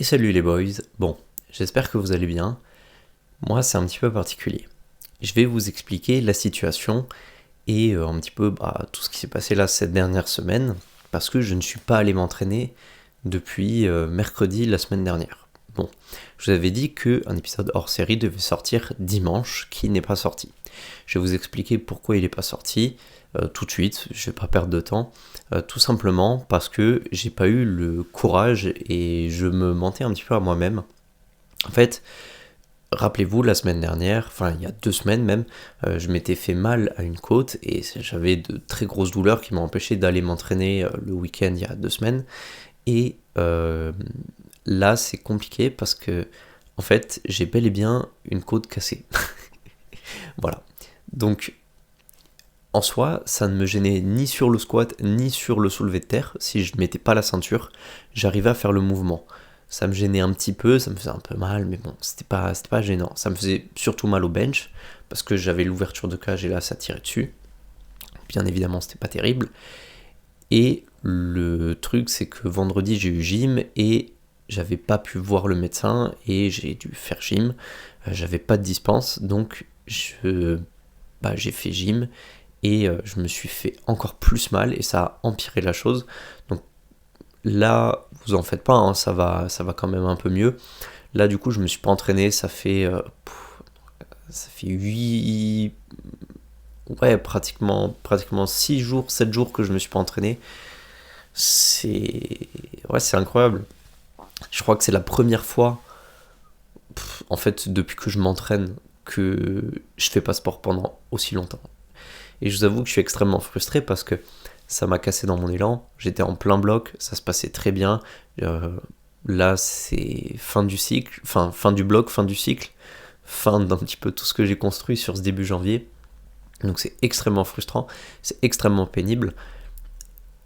salut les boys, bon, j'espère que vous allez bien. Moi c'est un petit peu particulier. Je vais vous expliquer la situation et un petit peu tout ce qui s'est passé là cette dernière semaine, parce que je ne suis pas allé m'entraîner depuis mercredi la semaine dernière. Bon, je vous avais dit qu'un épisode hors série devait sortir dimanche, qui n'est pas sorti. Je vais vous expliquer pourquoi il n'est pas sorti tout de suite, je ne vais pas perdre de temps, tout simplement parce que j'ai pas eu le courage et je me mentais un petit peu à moi-même. En fait, rappelez-vous, la semaine dernière, enfin il y a 2 semaines même, je m'étais fait mal à une côte et j'avais de très grosses douleurs qui m'ont empêché d'aller m'entraîner le week-end il y a 2 semaines. Et là c'est compliqué parce que en fait j'ai bel et bien une côte cassée. Voilà. Donc en soi, ça ne me gênait ni sur le squat ni sur le soulevé de terre. Si je ne mettais pas la ceinture, j'arrivais à faire le mouvement. Ça me gênait un petit peu, ça me faisait un peu mal, mais bon, c'était pas gênant. Ça me faisait surtout mal au bench, parce que j'avais l'ouverture de cage et là, ça tirait dessus. Bien évidemment, c'était pas terrible. Et le truc, c'est que vendredi, j'ai eu gym et j'avais pas pu voir le médecin et j'ai dû faire gym. J'avais pas de dispense, donc j'ai fait gym et je me suis fait encore plus mal et ça a empiré la chose. Donc là, vous en faites pas, hein, ça va quand même un peu mieux. Là, du coup, je me suis pas entraîné, ça fait 8... Ouais, pratiquement 6 jours, 7 jours que je me suis pas entraîné. C'est incroyable. Je crois que c'est la première fois, en fait, depuis que je m'entraîne, que je fais pas sport pendant aussi longtemps. Et je vous avoue que je suis extrêmement frustré parce que ça m'a cassé dans mon élan. J'étais en plein bloc, ça se passait très bien. Là, c'est fin du cycle, fin du bloc, fin du cycle, fin d'un petit peu tout ce que j'ai construit sur ce début janvier. Donc c'est extrêmement frustrant, c'est extrêmement pénible.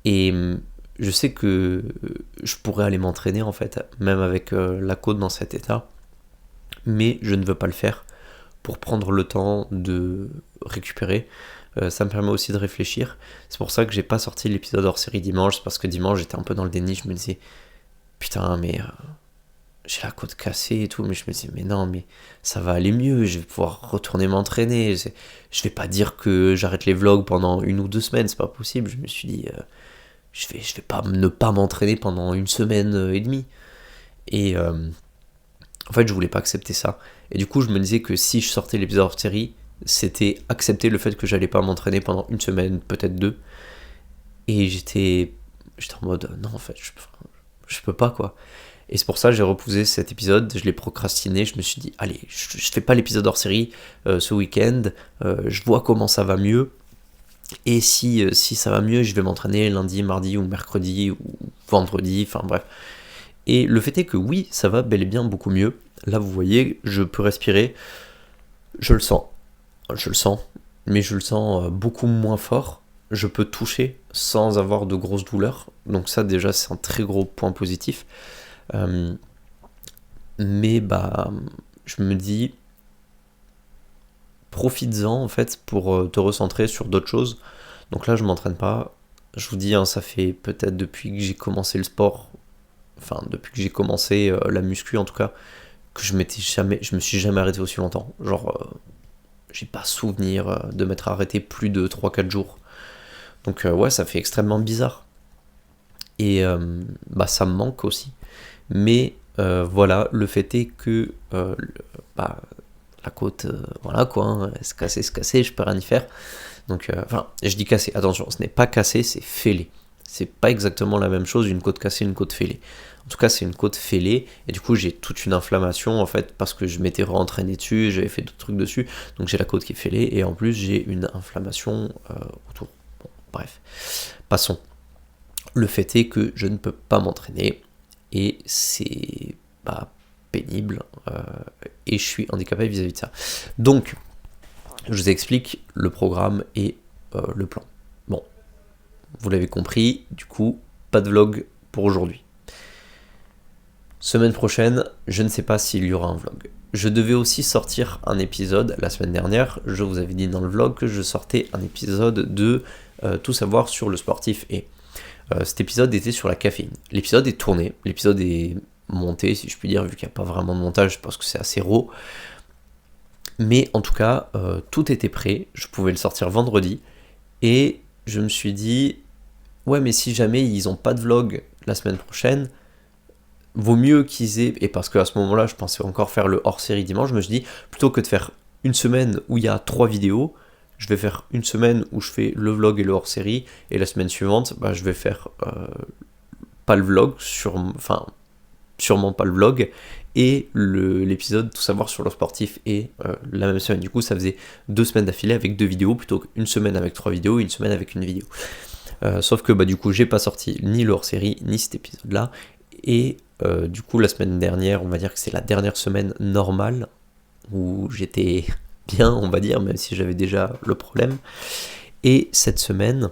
Et je sais que je pourrais aller m'entraîner en fait, même avec la côte dans cet état. Mais je ne veux pas le faire pour prendre le temps de récupérer. Ça me permet aussi de réfléchir. C'est pour ça que j'ai pas sorti l'épisode hors série dimanche, c'est parce que dimanche j'étais un peu dans le déni, je me disais putain mais j'ai la côte cassée et tout, mais je me disais mais non mais ça va aller mieux, je vais pouvoir retourner m'entraîner, je vais pas dire que j'arrête les vlogs pendant 1 ou 2 semaines, c'est pas possible. Je me suis dit je vais pas ne pas m'entraîner pendant 1 semaine et demie. Et en fait je voulais pas accepter ça. Et du coup je me disais que si je sortais l'épisode hors série, c'était accepter le fait que j'allais pas m'entraîner pendant 1 semaine, peut-être 2. Et j'étais en mode non en fait je peux pas quoi. Et c'est pour ça que j'ai repoussé cet épisode, je l'ai procrastiné, je me suis dit allez, je fais pas l'épisode hors série ce week-end, je vois comment ça va mieux. Et si ça va mieux, je vais m'entraîner lundi, mardi ou mercredi ou vendredi, enfin bref. Et le fait est que oui, ça va bel et bien beaucoup mieux. Là vous voyez, je peux respirer, je le sens, mais je le sens beaucoup moins fort. Je peux toucher sans avoir de grosses douleurs, donc ça déjà c'est un très gros point positif. Mais je me dis, profites-en en fait pour te recentrer sur d'autres choses. Donc là je m'entraîne pas, je vous dis hein, ça fait peut-être depuis que j'ai commencé le sport, enfin depuis que j'ai commencé la muscu en tout cas, que je me suis jamais arrêté aussi longtemps. Genre j'ai pas souvenir de m'être arrêté plus de 3-4 jours. Donc ouais, ça fait extrêmement bizarre. Et ça me manque aussi. Mais voilà, le fait est que la côte, voilà quoi, hein, se casser, je peux rien y faire. Donc, je dis cassé, attention, ce n'est pas cassé, c'est fêlé. C'est pas exactement la même chose, une côte cassée, une côte fêlée. En tout cas, c'est une côte fêlée, et du coup, j'ai toute une inflammation, en fait, parce que je m'étais rentraîné dessus, j'avais fait d'autres trucs dessus, donc j'ai la côte qui est fêlée, et en plus, j'ai une inflammation autour. Bon, bref, passons. Le fait est que je ne peux pas m'entraîner, et c'est pas pénible, et je suis handicapé vis-à-vis de ça. Donc, je vous explique le programme et le plan. Bon, vous l'avez compris, du coup, pas de vlog pour aujourd'hui. Semaine prochaine, je ne sais pas s'il y aura un vlog. Je devais aussi sortir un épisode la semaine dernière. Je vous avais dit dans le vlog que je sortais un épisode de Tout savoir sur le sportif et cet épisode était sur la caféine. L'épisode est tourné, l'épisode est monter, si je puis dire, vu qu'il n'y a pas vraiment de montage, parce que c'est assez raw. Mais en tout cas, tout était prêt, je pouvais le sortir vendredi, et je me suis dit, ouais, mais si jamais ils n'ont pas de vlog la semaine prochaine, vaut mieux qu'ils aient, et parce qu'à ce moment-là, je pensais encore faire le hors-série dimanche, je me suis dit, plutôt que de faire une semaine où il y a 3 vidéos, je vais faire une semaine où je fais le vlog et le hors-série, et la semaine suivante, je vais faire pas le vlog, sûrement pas le vlog, et l'épisode Tout savoir sur le sportif, et la même semaine. Du coup, ça faisait 2 semaines d'affilée avec 2 vidéos, plutôt qu'une semaine avec 3 vidéos, et une semaine avec une vidéo. Sauf que du coup, j'ai pas sorti ni le hors-série, ni cet épisode-là, et du coup, la semaine dernière, on va dire que c'est la dernière semaine normale, où j'étais bien, on va dire, même si j'avais déjà le problème. Et cette semaine,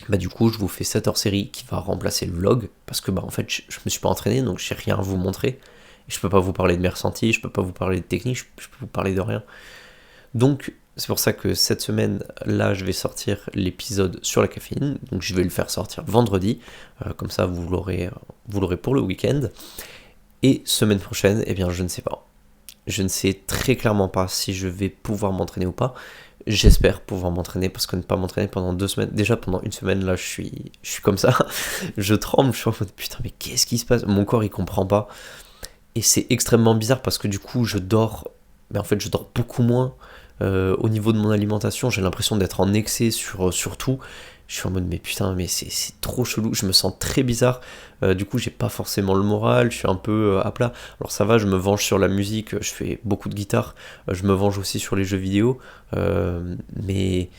du coup, je vous fais cette hors-série qui va remplacer le vlog, parce que en fait, je me suis pas entraîné, donc j'ai rien à vous montrer. Je peux pas vous parler de mes ressentis, je peux pas vous parler de technique, je peux vous parler de rien. Donc, c'est pour ça que cette semaine-là, je vais sortir l'épisode sur la caféine, donc je vais le faire sortir vendredi, comme ça vous l'aurez pour le week-end. Et semaine prochaine, eh bien, je ne sais pas. Je ne sais très clairement pas si je vais pouvoir m'entraîner ou pas. J'espère pouvoir m'entraîner, parce que ne pas m'entraîner pendant 2 semaines, déjà pendant une semaine là je suis comme ça, je tremble, je suis en mode putain mais qu'est-ce qui se passe, mon corps il comprend pas, et c'est extrêmement bizarre parce que du coup je dors, mais en fait je dors beaucoup moins, au niveau de mon alimentation j'ai l'impression d'être en excès sur tout. Je suis en mode mais putain mais c'est trop chelou, je me sens très bizarre, du coup j'ai pas forcément le moral, je suis un peu à plat. Alors ça va, je me venge sur la musique, je fais beaucoup de guitare, je me venge aussi sur les jeux vidéo, mais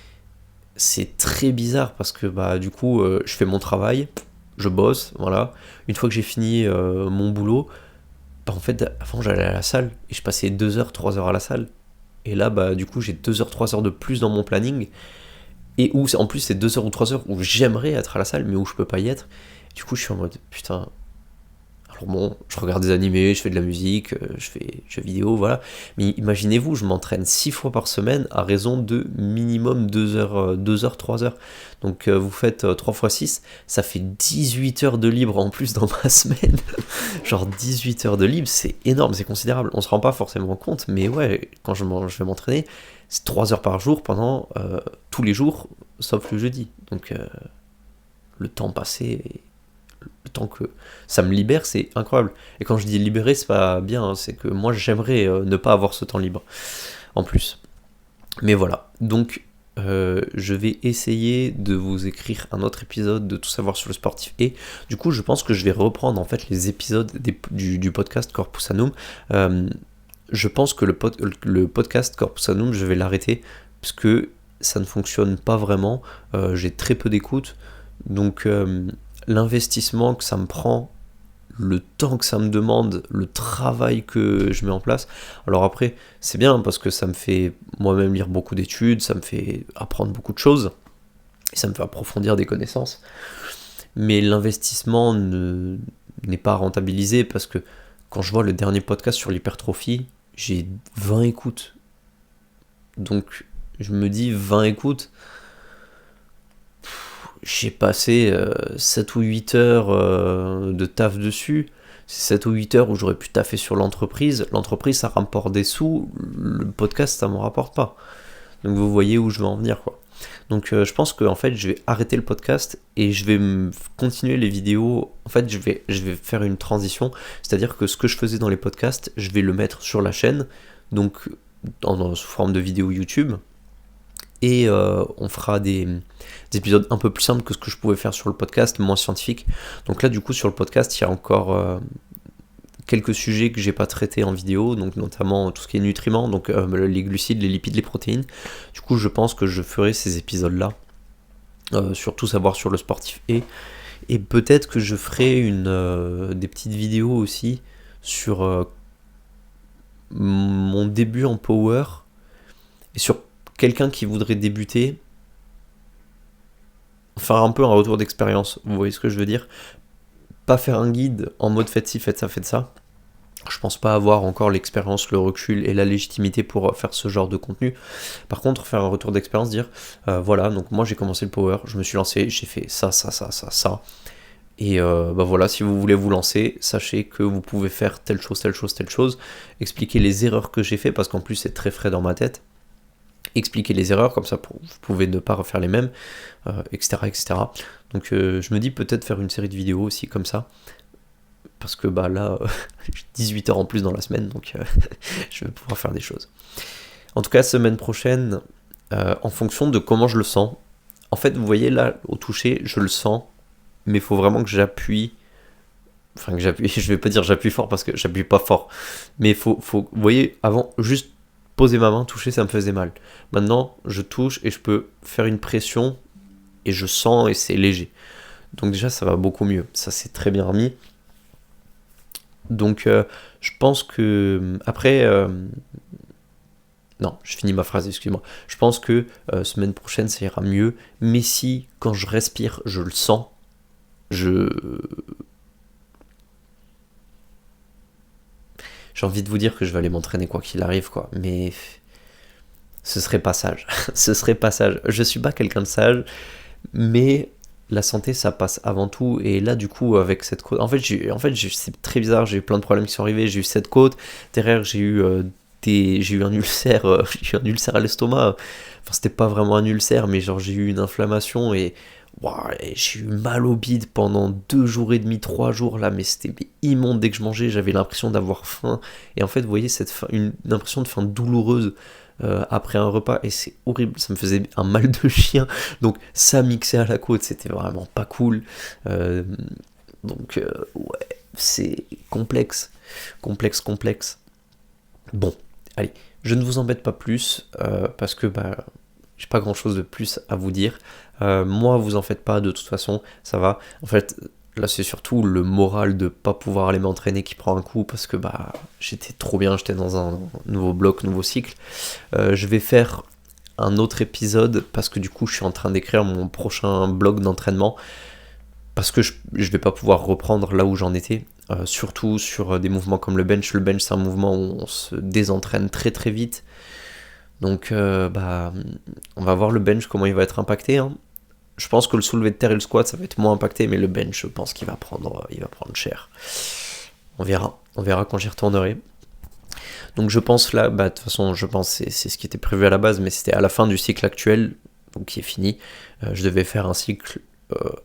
c'est très bizarre parce que du coup je fais mon travail, je bosse, voilà. Une fois que j'ai fini mon boulot, en fait avant j'allais à la salle et je passais 2 heures, 3 heures à la salle. Et là du coup j'ai 2 heures, 3 heures de plus dans mon planning. Et où en plus c'est 2 heures ou 3 heures où j'aimerais être à la salle mais où je peux pas y être. Du coup je suis en mode putain. Alors bon, je regarde des animés, je fais de la musique, je fais jeux vidéo, voilà. Mais imaginez-vous, je m'entraîne 6 fois par semaine à raison de minimum 2 heures, 3 heures. Donc vous faites 3 fois 6, ça fait 18 heures de libre en plus dans ma semaine. Genre 18 heures de libre, c'est énorme, c'est considérable. On se rend pas forcément compte, mais ouais, quand je vais m'entraîner, c'est 3 heures par jour pendant tous les jours, sauf le jeudi. Donc le temps passé, le temps que ça me libère, c'est incroyable. Et quand je dis libérer, c'est pas bien, hein, c'est que moi j'aimerais ne pas avoir ce temps libre en plus. Mais voilà, donc je vais essayer de vous écrire un autre épisode de Tout savoir sur le sportif, et du coup je pense que je vais reprendre en fait les épisodes du podcast Corpus Annum. Je pense que le podcast Corpus Annum, je vais l'arrêter parce que ça ne fonctionne pas vraiment, j'ai très peu d'écoute, donc l'investissement que ça me prend, le temps que ça me demande, le travail que je mets en place. Alors après, c'est bien parce que ça me fait moi-même lire beaucoup d'études, ça me fait apprendre beaucoup de choses, et ça me fait approfondir des connaissances. Mais l'investissement n'est pas rentabilisé parce que quand je vois le dernier podcast sur l'hypertrophie, j'ai 20 écoutes. Donc je me dis 20 écoutes, j'ai passé 7 ou 8 heures de taf dessus. C'est 7 ou 8 heures où j'aurais pu taffer sur l'entreprise. L'entreprise, ça rapporte des sous. Le podcast, ça ne m'en rapporte pas. Donc vous voyez où je veux en venir, quoi. Donc je pense que en fait, je vais arrêter le podcast et je vais continuer les vidéos. En fait, je vais faire une transition. C'est-à-dire que ce que je faisais dans les podcasts, je vais le mettre sur la chaîne. Donc sous forme de vidéo YouTube. Et on fera des épisodes un peu plus simples que ce que je pouvais faire sur le podcast, moins scientifique. Donc là, du coup, sur le podcast, il y a encore quelques sujets que j'ai pas traités en vidéo, donc notamment tout ce qui est nutriments, donc les glucides, les lipides, les protéines. Du coup, je pense que je ferai ces épisodes-là, sur tout savoir sur le sportif, et peut-être que je ferai des petites vidéos aussi sur mon début en power, et sur quelqu'un qui voudrait débuter, faire un peu un retour d'expérience, vous voyez ce que je veux dire? Pas faire un guide en mode faites ci, faites ça, faites ça. Je pense pas avoir encore l'expérience, le recul et la légitimité pour faire ce genre de contenu. Par contre, faire un retour d'expérience, dire voilà, donc moi j'ai commencé le power, je me suis lancé, j'ai fait ça, Et bah voilà, si vous voulez vous lancer, sachez que vous pouvez faire telle chose, telle chose, telle chose. Expliquer les erreurs que j'ai fait, parce qu'en plus c'est très frais dans ma tête. Expliquer les erreurs, comme ça vous pouvez ne pas refaire les mêmes, etc., etc. Donc je me dis peut-être faire une série de vidéos aussi comme ça. Parce que bah là, j'ai 18 heures en plus dans la semaine, donc je vais pouvoir faire des choses. En tout cas, semaine prochaine, en fonction de comment je le sens. En fait, vous voyez là, au toucher, je le sens, mais il faut vraiment que j'appuie. Enfin, que j'appuie, je vais pas dire j'appuie fort parce que j'appuie pas fort. Mais vous voyez, avant, juste poser ma main, toucher, ça me faisait mal. Maintenant, je touche et je peux faire une pression et je sens et c'est léger. Donc déjà, ça va beaucoup mieux. Ça, c'est très bien remis. Donc, je pense que après, non, je finis ma phrase, excuse-moi. Je pense que semaine prochaine, ça ira mieux. Mais si, quand je respire, je le sens, j'ai envie de vous dire que je vais aller m'entraîner quoi qu'il arrive, quoi. Mais ce serait pas sage. Ce serait pas sage. Je suis pas quelqu'un de sage, mais la santé, ça passe avant tout. Et là, du coup, avec cette côte, c'est très bizarre. J'ai eu plein de problèmes qui sont arrivés. J'ai eu cette côte. Derrière, j'ai eu un ulcère. J'ai eu un ulcère à l'estomac. Enfin, c'était pas vraiment un ulcère, mais genre j'ai eu une inflammation et j'ai eu mal au bide pendant 2 jours et demi, 3 jours là, mais c'était immonde. Dès que je mangeais, j'avais l'impression d'avoir faim. Et en fait, vous voyez, une impression de faim douloureuse après un repas, et c'est horrible, ça me faisait un mal de chien. Donc ça mixé à la côte, c'était vraiment pas cool. Ouais, c'est complexe, complexe. Bon, allez, je ne vous embête pas plus parce que bah j'ai pas grand chose de plus à vous dire. Moi, vous en faites pas, de toute façon, ça va. En fait, là, c'est surtout le moral de pas pouvoir aller m'entraîner qui prend un coup parce que bah j'étais trop bien, j'étais dans un nouveau bloc, nouveau cycle. Je vais faire un autre épisode parce que du coup, je suis en train d'écrire mon prochain blog d'entraînement parce que je vais pas pouvoir reprendre là où j'en étais. Surtout sur des mouvements comme le bench. Le bench, c'est un mouvement où on se désentraîne très très vite. Donc, bah, on va voir le bench, comment il va être impacté. Hein. Je pense que le soulevé de terre et le squat, ça va être moins impacté, mais le bench, je pense qu'il va prendre cher. On verra quand j'y retournerai. Donc, je pense là, bah, de toute façon, je pense que c'est ce qui était prévu à la base, mais c'était à la fin du cycle actuel, donc qui est fini. Je devais faire un cycle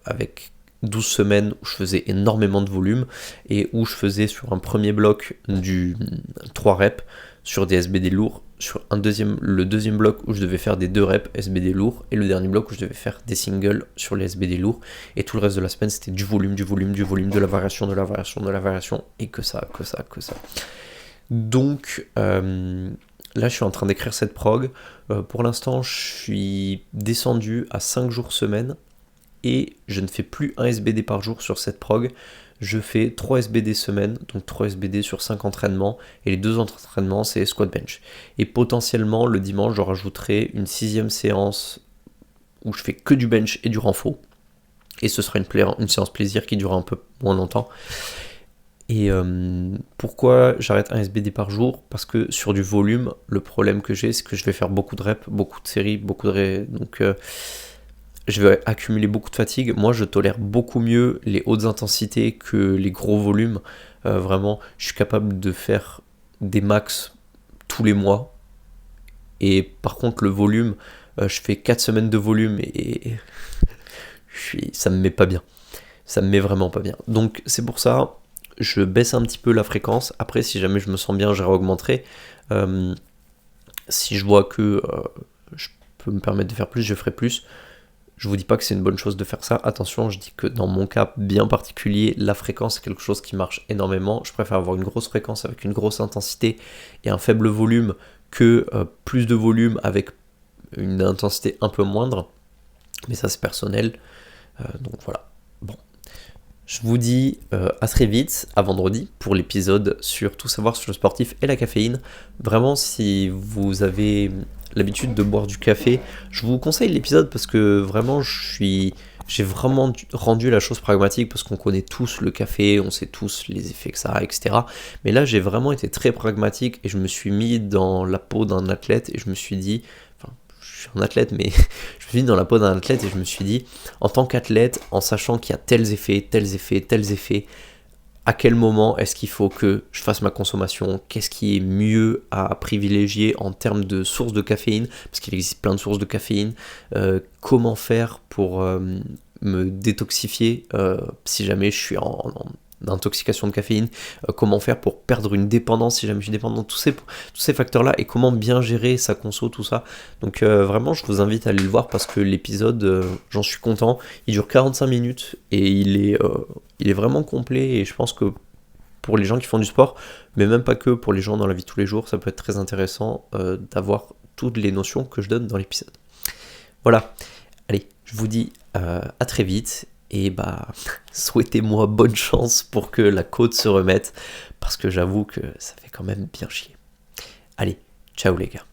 avec 12 semaines où je faisais énormément de volume et où je faisais sur un premier bloc du 3 reps sur des SBD lourds, sur le deuxième bloc où je devais faire des 2 reps SBD lourds et le dernier bloc où je devais faire des singles sur les SBD lourds, et tout le reste de la semaine c'était du volume, de la variation et que ça. Donc là je suis en train d'écrire cette prog. Pour l'instant je suis descendu à 5 jours semaine et je ne fais plus un SBD par jour sur cette prog. Je fais 3 SBD semaine, donc 3 SBD sur 5 entraînements, et les 2 entraînements c'est squat bench. Et potentiellement le dimanche je rajouterai une 6ème séance où je fais que du bench et du renfort, et ce sera une séance plaisir qui durera un peu moins longtemps. Et pourquoi j'arrête un SBD par jour? Parce que sur du volume, le problème que j'ai, c'est que je vais faire beaucoup de reps, beaucoup de séries, donc je vais accumuler beaucoup de fatigue. Moi, je tolère beaucoup mieux les hautes intensités que les gros volumes. Vraiment, je suis capable de faire des max tous les mois. Et par contre, le volume, je fais 4 semaines de volume et ça me met pas bien. Ça me met vraiment pas bien. Donc, c'est pour ça, je baisse un petit peu la fréquence. Après, si jamais je me sens bien, je réaugmenterai. Si je vois que je peux me permettre de faire plus, je ferai plus. Je vous dis pas que c'est une bonne chose de faire ça. Attention, je dis que dans mon cas bien particulier, la fréquence est quelque chose qui marche énormément. Je préfère avoir une grosse fréquence avec une grosse intensité et un faible volume que plus de volume avec une intensité un peu moindre. Mais ça, c'est personnel. Donc voilà. Bon. Je vous dis à très vite, à vendredi, pour l'épisode sur tout savoir sur le sportif et la caféine. Vraiment, si vous avez l'habitude de boire du café, je vous conseille l'épisode parce que vraiment j'ai vraiment rendu la chose pragmatique, parce qu'on connaît tous le café, on sait tous les effets que ça a, etc. Mais là j'ai vraiment été très pragmatique et je me suis mis dans la peau d'un athlète et je me suis dit, enfin je suis un athlète, mais je me suis mis dans la peau d'un athlète et je me suis dit, en tant qu'athlète, en sachant qu'il y a tels effets, à quel moment est-ce qu'il faut que je fasse ma consommation, qu'est-ce qui est mieux à privilégier en termes de sources de caféine, parce qu'il existe plein de sources de caféine, comment faire pour me détoxifier si jamais je suis en d'intoxication de caféine, comment faire pour perdre une dépendance si jamais je suis dépendant, tous ces facteurs-là, et comment bien gérer sa conso, tout ça. Donc vraiment, je vous invite à aller le voir parce que l'épisode, j'en suis content, il dure 45 minutes et il est vraiment complet, et je pense que pour les gens qui font du sport, mais même pas que, pour les gens dans la vie de tous les jours, ça peut être très intéressant d'avoir toutes les notions que je donne dans l'épisode. Voilà, allez, je vous dis à très vite. Et bah, souhaitez-moi bonne chance pour que la côte se remette, parce que j'avoue que ça fait quand même bien chier. Allez, ciao les gars.